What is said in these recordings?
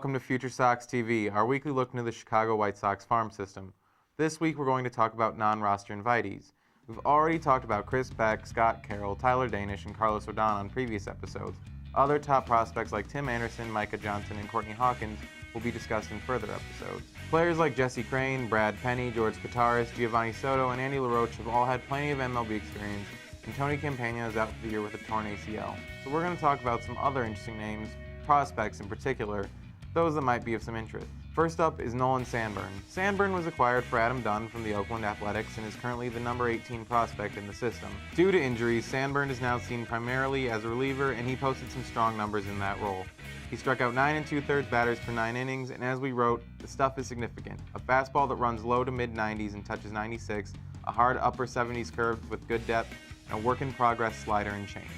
welcome to FutureSox TV, our weekly look into the Chicago White Sox farm system. This week we're going to talk about non-roster invitees. We've already talked about Chris Beck, Scott Carroll, Tyler Danish, and Carlos Rodon on previous episodes. Other top prospects like Tim Anderson, Micah Johnson, and Courtney Hawkins will be discussed in further episodes. Players like Jesse Crain, Brad Penny, George Kataris, Giovanni Soto, and Andy LaRoche have all had plenty of MLB experience, and Tony Campagna is out for the year with a torn ACL. So we're going to talk about some other interesting names, prospects in particular, those that might be of some interest. First up is Nolan Sanburn. Sanburn was acquired for Adam Dunn from the Oakland Athletics and is currently the number 18 prospect in the system. Due to injuries, Sanburn is now seen primarily as a reliever, and he posted some strong numbers in that role. He struck out 9 2/3 batters for 9 innings, and as we wrote, the stuff is significant. A fastball that runs low to mid-90s and touches 96, a hard upper 70s curve with good depth, and a work-in-progress slider and change.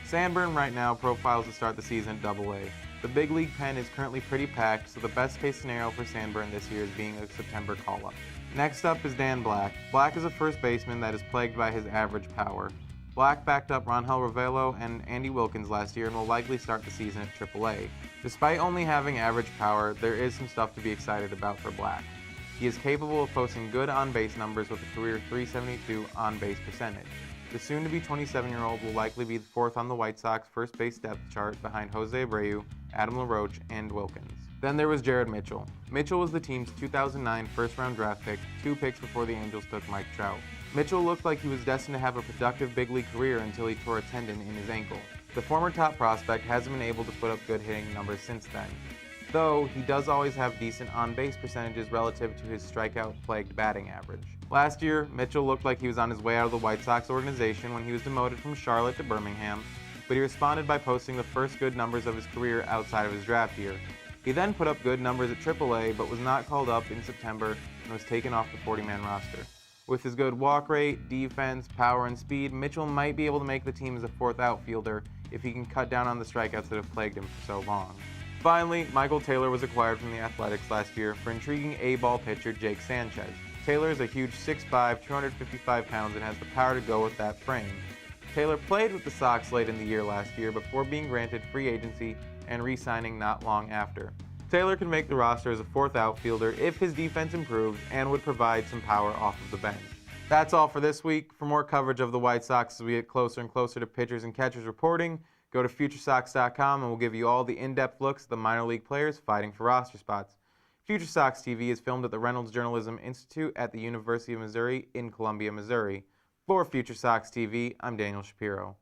Sanburn right now profiles to start the season at Double-A. The big league pen is currently pretty packed, so the best case scenario for Sanburn this year is being a September call-up. Next up is Dan Black. Black is a first baseman that is plagued by his average power. Black backed up Rangel Ravelo and Andy Wilkins last year and will likely start the season at AAA. Despite only having average power, there is some stuff to be excited about for Black. He is capable of posting good on-base numbers with a career .372 on-base percentage. The soon-to-be 27-year-old will likely be fourth on the White Sox first base depth chart behind Jose Abreu, Adam LaRoche, and Wilkins. Then there was Jared Mitchell. Mitchell was the team's 2009 first-round draft pick, 2 picks before the Angels took Mike Trout. Mitchell looked like he was destined to have a productive big league career until he tore a tendon in his ankle. The former top prospect hasn't been able to put up good hitting numbers since then, though he does always have decent on-base percentages relative to his strikeout-plagued batting average. Last year, Mitchell looked like he was on his way out of the White Sox organization when he was demoted from Charlotte to Birmingham, but he responded by posting the first good numbers of his career outside of his draft year. He then put up good numbers at AAA, but was not called up in September and was taken off the 40-man roster. With his good walk rate, defense, power, and speed, Mitchell might be able to make the team as a fourth outfielder if he can cut down on the strikeouts that have plagued him for so long. Finally, Michael Taylor was acquired from the Athletics last year for intriguing A-ball pitcher Jake Sanchez. Taylor is a huge 6'5", 255 pounds, and has the power to go with that frame. Taylor played with the Sox late in the year last year before being granted free agency and re-signing not long after. Taylor could make the roster as a fourth outfielder if his defense improved and would provide some power off of the bench. That's all for this week. For more coverage of the White Sox as we get closer and closer to pitchers and catchers reporting, go to FutureSox.com and we'll give you all the in-depth looks at the minor league players fighting for roster spots. FutureSox TV is filmed at the Reynolds Journalism Institute at the University of Missouri in Columbia, Missouri. For FutureSox TV, I'm Daniel Shapiro.